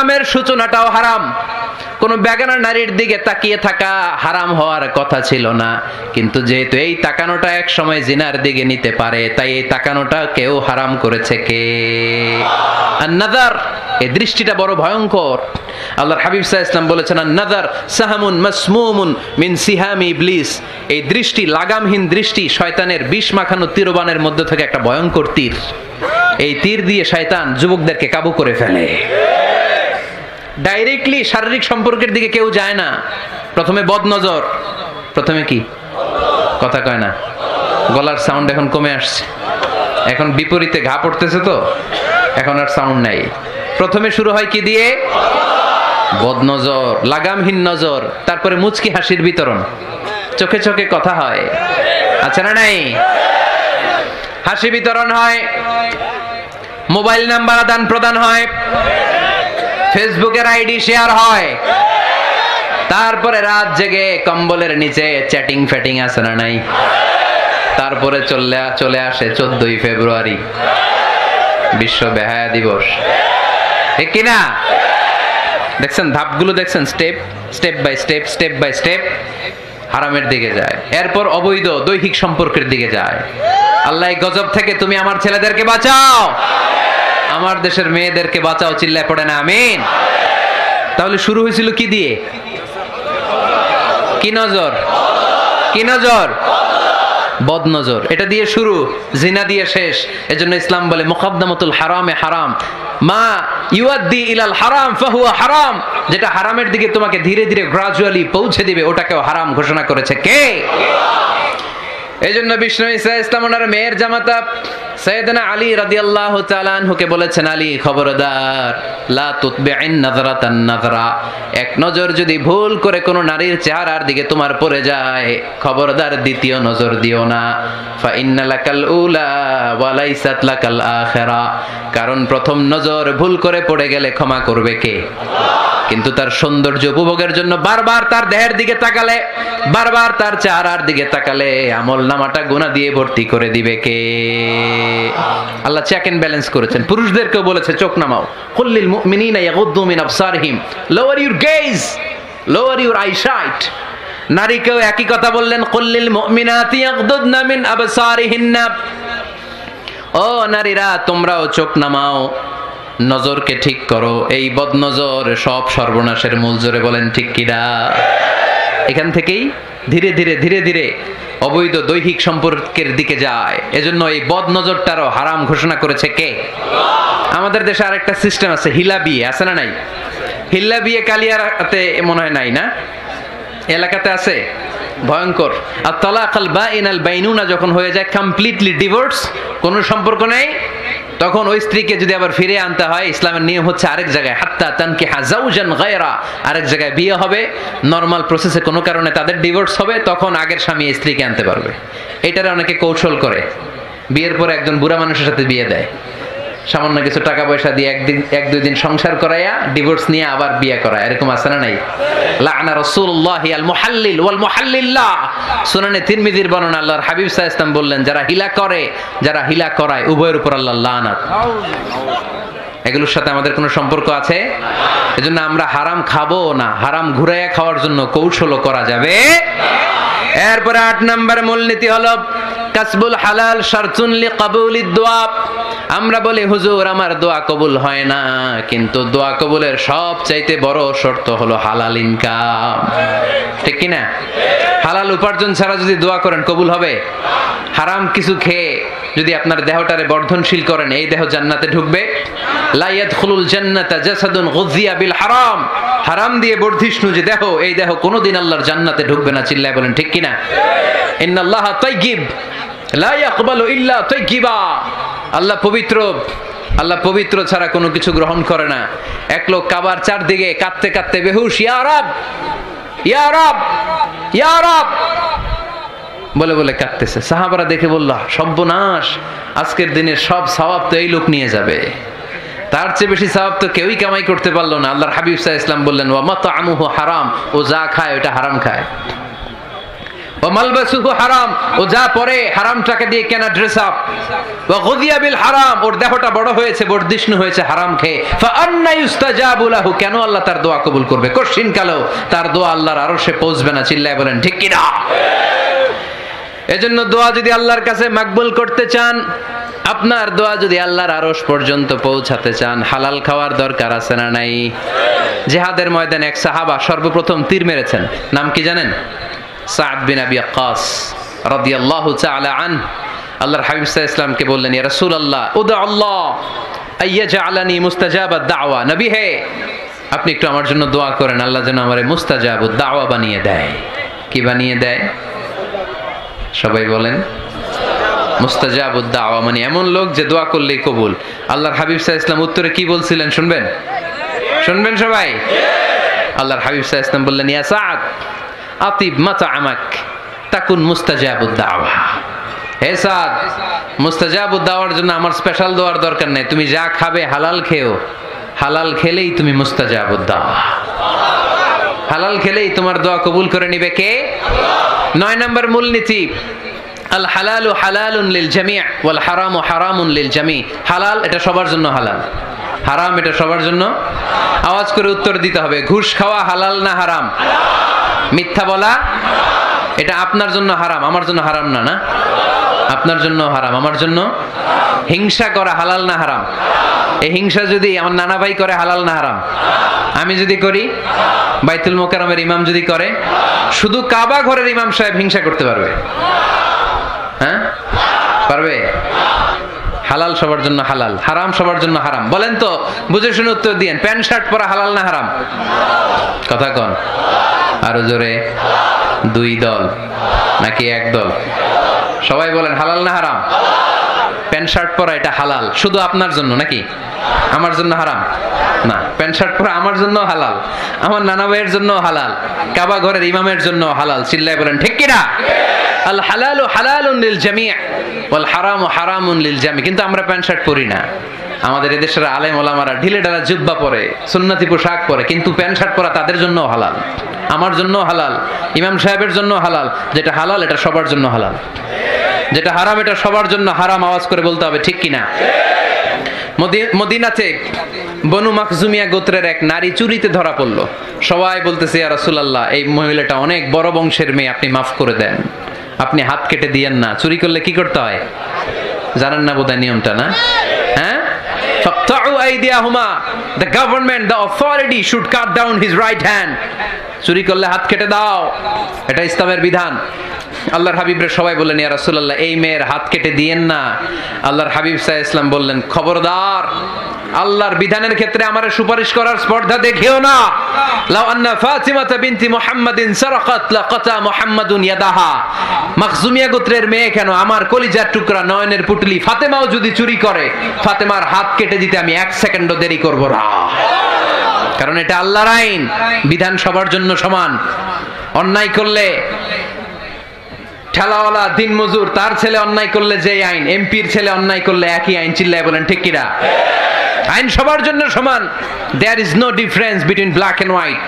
হারামের সূচনাটাও হারাম। কোন বেগানা নারীর দিকে তাকিয়ে থাকা হারাম হওয়ার কথা ছিল না, কিন্তু যেহেতু এই তাকানোটা এক সময় জিনার দিকে নিতে পারে, তাই এই তাকানোটা কেউ হারাম করেছে কে? আন-নাযার, এই দৃষ্টিটা বড় ভয়ঙ্কর। আল্লাহর হাবিব সাল্লাল্লাহু আলাইহি ওয়াসাল্লাম বলেছেন, আন-নাযার সাহামুন মাসমুমুন মিন সিহামি ইবলিস। এই দৃষ্টি, লাগামহীন দৃষ্টি, শয়তানের বিষ মাখানো তীরবানের মধ্যে থেকে একটা ভয়ঙ্কর তীর। এই তীর দিয়ে শয়তান যুবকদেরকে কাবু করে ফেলে। ডাইরেক্টলি শারীরিক সম্পর্কের দিকে কেউ যায় না, প্রথমে বদনজর। প্রথমে কি কথা কয় না, গলার সাউন্ড এখন কমে আসছে, এখন বিপরীতে ঘা পড়তেছে, তো এখন আর সাউন্ড নাই। প্রথমে শুরু হয় কি দিয়ে? বদনজর, লাগামহীন নজর। তারপরে মুচকি হাসির বিতরণ, চোখে চোখে কথা হয়, আছে না নাই? হাসি বিতরণ হয়, মোবাইল নাম্বার আদান প্রদান হয়, ফেসবুকের আইডি শেয়ার হয়, তারপরে রাত জেগে কম্বলের নিচে চ্যাটিং ফ্যাটিং, আছে না নাই? তারপরে চলে আসে 14ই ফেব্রুয়ারি, বিশ্ব বেহায়া দিবস, ঠিক কিনা? দেখছেন ধাপগুলো, দেখছেন স্টেপ বাই স্টেপ হারামের দিকে যায়। এরপর অবৈধ দৈহিক সম্পর্কের দিকে যায়। আল্লাহ এই গজব থেকে তুমি আমার ছেলেদেরকে বাঁচাও, আমার দেশের মেয়েদেরকে বাঁচাও, চিল্লায় পড়ে না আমিন। তাহলে শুরু হয়েছিল কি দিয়ে? কি নজর? কি নজর? বদনজর। এটা দিয়ে শুরু, জিনা দিয়ে শেষ। এজন্য ইসলাম বলে মুকদ্দমাতুল হারামে হারাম, মা ইউআদ্দি ইলাল হারাম ফাহুয়া হারাম। যেটা হারামের দিকে তোমাকে ধীরে ধীরে গ্রাজুয়ালি পৌঁছে দিবে, ওটাকেও হারাম ঘোষণা করেছে কে? এজন্য বিষ্ণু ঈসা ইসলাম ওনার মেয়ের জামাতা সাইয়েদনা আলী রাদিয়াল্লাহু তাআলা আনহুকে বলেছেন, আলী খবরদার, লা তুতবি'ন নাযরাতান নাযরা। এক নজর যদি ভুল করে কোনো নারীর চেহারার দিকে তোমার পড়ে যায়, খবরদার দ্বিতীয় নজর দিও না। ফা ইন্না লাকাল উলা ওয়া লাইসাত লাকাল আখিরা। কারণ প্রথম নজর ভুল করে পড়ে গেলে ক্ষমা করবে কে? কিন্তু তার সৌন্দর্য উপভোগের জন্য বারবার তার দেহের দিকে তাকালে, বারবার তার চেহারার দিকে তাকালে আমল নামাটা গুনাহ দিয়ে ভর্তি করে দিবে কে? আল্লাহ চেক এন্ড ব্যালেন্স করেছেন। পুরুষদেরকেও বলেছে চোখ নামাও, কুল্লিল মুমিনিনা ইয়াগুদ্দু মিন আবসারিহিম, lower your gaze, lower your eyesight. নারীকেও একই কথা বললেন, কুল্লিল মুমিনাতি ইয়াগুদ্দুনা মিন আবসারিহিন্না। ও নারীরা, তোমরাও চোখ নামাও, নজরকে ঠিক করো। এই বদনজর সব সর্বনাশের মূল। জোরে বলেন ঠিক কিনা? এখান থেকেই ধীরে ধীরে অবৈধ দৈহিক সম্পর্কের দিকে যায়। এজন্য এই বদনজরটারও হারাম ঘোষণা করেছে কে? আমাদের দেশে আরেকটা সিস্টেম আছে, হিলা বিয়ে, আছে না নাই? হিল্লা বিয়ে কালিয়াতে মনে হয় নাই না? এলাকাতে আছে, ভয়ঙ্কর। আর তালাকাল বাইনাল বাইনুনা যখন হয়ে যায় কমপ্লিটলি ডিভোর্স, কোনো সম্পর্ক নেই, তখন ওই স্ত্রীকে যদি আবার ফিরে আনতে হয়, ইসলামের নিয়ম হচ্ছে আরেক জায়গায়, হাত্তা তানকিহা যাওজান গায়রা, আরেক জায়গায় বিয়ে হবে, নরমাল প্রসেসে কোনো কারণে তাদের ডিভোর্স হবে, তখন আগের স্বামী স্ত্রীকে আনতে পারবে। এটারে অনেকে কৌশল করে, বিয়ের পরে একজন বুড়া মানুষের সাথে বিয়ে দেয়, সামান্য কিছু টাকা পয়সা দিয়ে এক দুই দিন সংসার করাইয়া ডিভোর্স নিয়ে আবার বিয়ে করায়, এরকম আছে না নাই? লাআনা রাসূলুল্লাহি আল মুহাল্লিল ওয়াল মুহাল্লিল্লাহ। সুনানে তিরমিজির বর্ণনা, আল্লাহর হাবিব সাল্লাল্লাহু আলাইহি ওয়াসাল্লাম বললেন, যারা হিলা করে, যারা হিলা করায়, উভয়ের উপর আল্লাহর লানাত। এগুলোর সাথে আমাদের কোনো সম্পর্ক আছে? এজন্য আমরা হারাম খাবো না, হারাম ঘুরাইয়া খাওয়ার জন্য কৌশলও করা যাবে। এরপরে 8 নম্বর মূলনীতি হলো কাসবুল হালাল শারতুন লিকাবুলিদ দুআ। আমরা বলি, হুজুর আমার দোয়া কবুল হয় না, কিন্তু দোয়া কবুলের সবচাইতে বড় শর্ত হলো হালাল ইনকাম, ঠিক কি না? হালাল উপার্জন ছাড়া যদি দোয়া করেন কবুল হবে? হারাম কিছু খেয়ে যদি আপনার দেহটারে বর্ধনশীল করেন, এই দেহ জান্নাতে ঢুকবে? লা ইয়াদখুলুল জান্নাতা জাসাদুন গুযিয়া বিল হারাম। হারাম দিয়ে বর্ধিষ্ণু যে দেহ, এই দেহ কোনোদিন আল্লাহর জান্নাতে ঢুকবে না। চিল্লায় বলেন ঠিক কি না? ইন্নাল্লাহা তাইয়্যিব লা ইয়াকবালু ইল্লা তাইয়্যিবা। আল্লাহ পবিত্র, আল্লাহ পবিত্র ছাড়া কোনো কিছু গ্রহণ করে না। এক লোক কাবার চারদিকে কাঁদতে কাঁদতে বেহুশ, ইয়া রাব ইয়া রাব ইয়া রাব বলে বলে কাঁদতেছে। সাহাবারা দেখে বলল, সর্বনাশ, আজকের দিনের সব সওয়াব তো এই লোক নিয়ে যাবে, তার চেয়ে বেশি সওয়াব তো কেউই কামাই করতে পারলো না। আল্লাহর হাবিব সাল্লাল্লাহু আলাইহি ওয়াসাল্লাম বললেন, ওয়া মাতআমুহু হারাম, ও যা খায় ওটা হারাম খায়, ও ওয়া মালবাসুহু হারাম, ও যা পরে হারাম টাকা দিয়ে কেনা ড্রেস আপ, ওয়া গুযিয়া বিল হারাম, ওর দেহটা বড় হয়েছে, বর্ধিষ্ণু হয়েছে হারাম খেয়ে, ফা আন্না ইউস্তাজাবু লাহু, কেন আল্লাহ তার দোয়া কবুল করবে? কোশ্চিন কালো তার দোয়া আল্লাহর আরশে পৌঁছবে না। চিল্লায় বলেন ঠিক কি না? এজন্য দোয়া যদি আল্লাহর কাছে মাকবুল করতে চান, আপনার দোয়া যদি আল্লাহর আরশ পর্যন্ত পৌঁছাতে চান, হালাল খাওয়ার দরকার আছে না নাই? জিহাদের ময়দানে এক সাহাবা সর্বপ্রথম তীর মেরেছেন, নাম কি জানেন? সাদ বিন আবি ওয়াক্কাস রাদিয়াল্লাহু তাআলা আনহু। আল্লাহর হাবিব সাল্লাল্লাহু আলাইহি ওয়াসাল্লামকে বললেন, ইয়া রাসূলুল্লাহ উদা আল্লাহ আইয়াজআলানি মুস্তাজাবাদ দাওয়া, নবী হে আপনি একটু আমার জন্য দোয়া করেন, আল্লাহ যেন আমারে মুস্তাজাবুদ দাওয়া বানিয়ে দেয়। কি বানিয়ে দেয়? সবাই বলেন মুস্তাজাবুদ দাওয়া, মানে এমন লোক যে দোয়া করলেই কবুল। আল্লাহর হাবিব সাল্লাল্লাহু আলাইহি ওয়াসাল্লাম উত্তরে কি বলছিলেন শুনবেন? শুনবেন সবাই? আল্লাহর হাবিব সাল্লাল্লাহু আলাইহি ওয়াসাল্লাম বললেন, ইয়া সাদ আতিব মাতআমাক তাকুন মুস্তাজাবুদ দাওয়া। হে সাদ, মুস্তাজাবুদ দাওয়ার জন্য আমার স্পেশাল দোয়ার দরকার নেই, তুমি যা খাবে হালাল খেও, হালাল খেলেই তুমি মুস্তাজাবুদ দাওয়া। হালাল খেলেই তোমার দোয়া কবুল করে নিবে কে? 9 নম্বর মূলনীতি, আল হালালু হালালুন লিল জামি' ওয়াল হারামু হারামুন লিল জামি'। হালাল এটা সবার জন্য হালাল, হারাম এটা সবার জন্য। আওয়াজ করে উত্তর দিতে হবে, ঘুষ খাওয়া হালাল না হারাম? মিথ্যা বলা এটা আপনার জন্য হারাম, আমার জন্য হারাম না? না, আপনার জন্য হারাম, আমার জন্য। হিংসা করা হালাল না হারাম? এই হিংসা যদি আমার নানা ভাই করে হালাল না হারাম? আমি যদি করি, বাইতুল মোকাররমের ইমাম যদি করে, শুধু কাবা ঘরের ইমাম সাহেব হিংসা করতে পারবে? হ্যাঁ পারবে? হালাল সবার জন্য হালাল, হারাম সবার জন্য হারাম। বলেন তো, বুঝে শুনে উত্তর দিয়েন, প্যান্ট শার্ট পরা হালাল না হারাম? কথা কন আরো জোরে। 2 দল নাকি 1 দল? সবাই বলেন হালাল না হারাম? প্যান্ট শার্ট পরা এটা হালাল শুধু আপনার জন্য নাকি আমার জন্য হারাম? না, প্যান্ট শার্ট পরা আমার জন্য হালাল, আমার নানা ভাইয়ের জন্য হালাল, কাবা ঘরের ইমামের জন্য হালাল। চিল্লায় বলেন ঠিক কি না? আল হালালু হালালুন লিল জামি' ওয়াল হারামু হারামুন লিল জামি'। কিন্তু আমরা প্যান্ট শার্ট পরি না। আমাদের এদেশের আলেম ওলামারা ঢিলে ঢালা জুব্বা পরে, সুন্নতি পোশাক পরে, কিন্তু প্যান্ট শার্ট পরা তাদের জন্য হালাল, আমার জন্য হালাল, ইমাম সাহেবের জন্য হালাল। যেটা হালাল এটা সবার জন্য হালাল, যেটা হারাম এটা সবার জন্য হারাম। আওয়াজ করে বলতে হবে ঠিক কিনা? মদিনাতে বনু মাখজুমিয়া গোত্রের এক নারী চুরিতে ধরা পড়লো। সবাই বলতেছে, ইয়া রাসূলুল্লাহ এই মহিলাটা অনেক বড় বংশের মেয়ে, আপনি মাফ করে দেন, আপনি হাত কেটে দিয়েন না। চুরি করলে কি করতে হয় জানেন না বোধহয় নিয়মটা? না, হ্যাঁ, ফাকতাউ আইদিয়াহুমা, the government, the authority should cut down his right hand. চুরি করলে হাত কেটে দাও, এটা ইসলামের বিধান। আল্লাহর হাবিবরে সবাই বললেন, ইয়া রাসূলুল্লাহ এই মেয়ের হাত কেটে দিয়েন না। আল্লাহর হাবিব সাল্লাল্লাহু আলাইহি ওয়াসাল্লাম বললেন, খবরদার, আল্লাহর বিধানের ক্ষেত্রে আমারে সুপারিশ করার স্পর্ধা দেখিও না। লাউ আন্না ফাতিমাতা বিনতি মুহাম্মাদিন সারাকাত লাকাতা মুহাম্মাদুন ইয়াদাহা। মাখজুমিয়া গোত্রের মেয়ে কেন, আমার কলিজার টুকরা নয়নের পুটলি ফাতেমাও যদি চুরি করে, ফাতেমার হাত কেটে দিতে আমি 1 সেকেন্ডও দেরি করব না। কারণ এটা আল্লাহর আইন, বিধান সবার জন্য সমান। অন্যায় করলে ঠেলাওয়ালা দিনমজুর তার ছেলে অন্যায় করলে যে আইন, এমপির ছেলে অন্যায় করলে একই আইন। চিল্লায় বলেন ঠিক কিনা? আইন সবার জন্য সমান। There is no difference between black and white,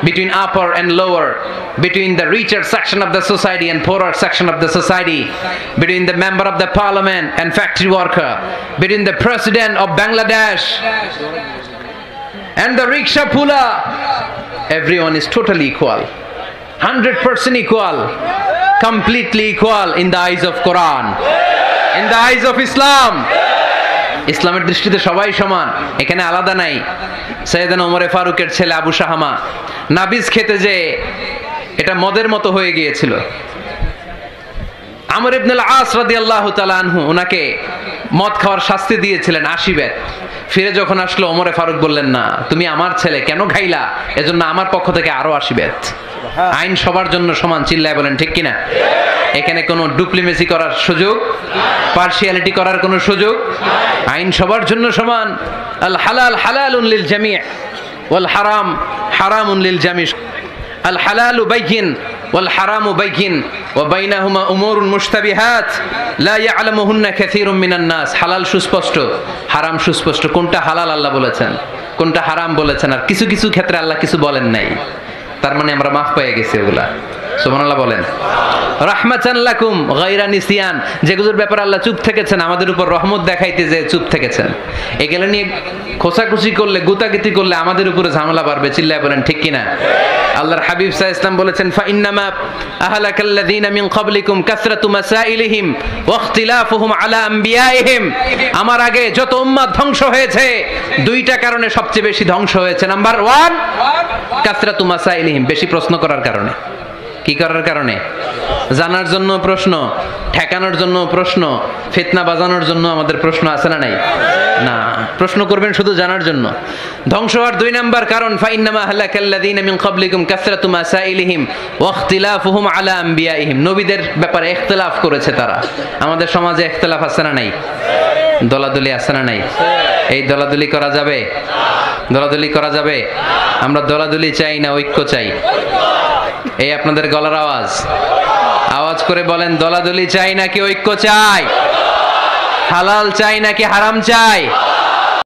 between upper and lower, between the richer section of the society and poorer section of the society, between the member of the parliament and factory worker, between the president of Bangladesh and the rickshaw puller. Everyone is totally equal, 100% equal, completely equal in the eyes of Quran, in the eyes of Islam. ইসলামের দৃষ্টিতে সবাই সমান, এখানে আলাদা নাই। সাইয়েদনা ওমরে ফারুকের ছেলে আবু শাহামা নাবিজ খেতে যে এটা মদের মতো হয়ে গিয়েছিল। আমর ইবনে আল আস রাদিয়াল্লাহু তাআলা আনহু ওনাকে মদ খাওয়ার শাস্তি দিয়েছিলেন 80 বেত। ফিরে যখন আসলো ওমরে ফারুক বললেন, না তুমি আমার ছেলে কেন খাইলা, এজন্য আমার পক্ষ থেকে আরো 80 বেত। আইন সবার জন্য সমান। চিল্লায় বলেন ঠিক কিনা? এখানে কোনো ডুপ্লিমেসি করার সুযোগ, পার্সিয়ালিটি করার কোনো সুযোগ, আইন সবার জন্য সমান। আল হালাল হালালুন লিল জামি' ওয়াল হারাম হারামুন লিল জামি'। আল হালালু বাইয়িন ওয়াল হারামু বাইয়িন ওয়া বাইনাহুমা উমুরুন মুশতাবিহাত লা ইয়ালামুহুন্না কাসীরুম মিনান নাস। হালাল সুস্পষ্ট, হারাম সুস্পষ্ট। কোনটা হালাল আল্লাহ বলেছেন, কোনটা হারাম বলেছেন, আর কিছু কিছু ক্ষেত্রে আল্লাহ কিছু বলেন নাই। তার মানে আমরা মাফ পেয়ে গেছি ওগুলা। সুবহানাল্লাহ বলেন। রাহমাতান লাকুম গায়রা নিসিয়ান, যেগুলোর ব্যাপারে আল্লাহ চুপ থেকেছেন, আমাদের উপর রহমত দেখাইতে যে চুপ থেকেছেন। এগুলো নিয়ে খোসাখুশি করলে, গুতাগুতি করলে আমাদের উপরে ঝামেলা বাড়বে। চিল্লায় বলেন ঠিক কিনা? আল্লাহর হাবিব সাল্লাল্লাহু আলাইহি ওয়াসাল্লাম বলেছেন, ফা ইন্নামা আহলাকাল্লাযীনা মিন ক্বাবলিকুম কাসরাতু মাসাইলিহিম ওয়া ইখতিলাফুহুম আলা আমবিয়াইহিম। আমার আগে যত উম্মাত ধ্বংস হয়েছে, দুইটা কারণে সবচেয়ে বেশি ধ্বংস হয়েছে। নাম্বার 1 কাসরাতু মাসাইলিহিম, বেশি প্রশ্ন করার কারণে। কি করার কারণে? জানার জন্য প্রশ্ন, ঠেকানোর জন্য প্রশ্ন, ফিতনা বাজানোর জন্য আমাদের প্রশ্ন আছে না নাই? না, প্রশ্ন করবেন শুধু জানার জন্য। ধ্বংস হওয়ার 2 নাম্বার কারণ, ফাইন্নামা আহলাকাল্লাযীনা মিন ক্বাবলিকুম কাসরাতু মাসাইলিহিম ওয়া ইখতিলাফুহুম আলা আমবিয়াইহিম। নবীদের ব্যাপারে ইখতিলাফ করেছে তারা। আমাদের সমাজে ইখতিলাফ আছে না নাই? দলাদলি আছে না নাই? এই দলাদলি করা যাবে? দলাদলি করা যাবে? আমরা দলাদলি চাই না ঐক্য চাই? এই আপনাদের গলার আওয়াজ, আওয়াজ করে বলেন, দলাদলি চাই নাকি ঐক্য চাই? হালাল চাই নাকি হারাম চাই?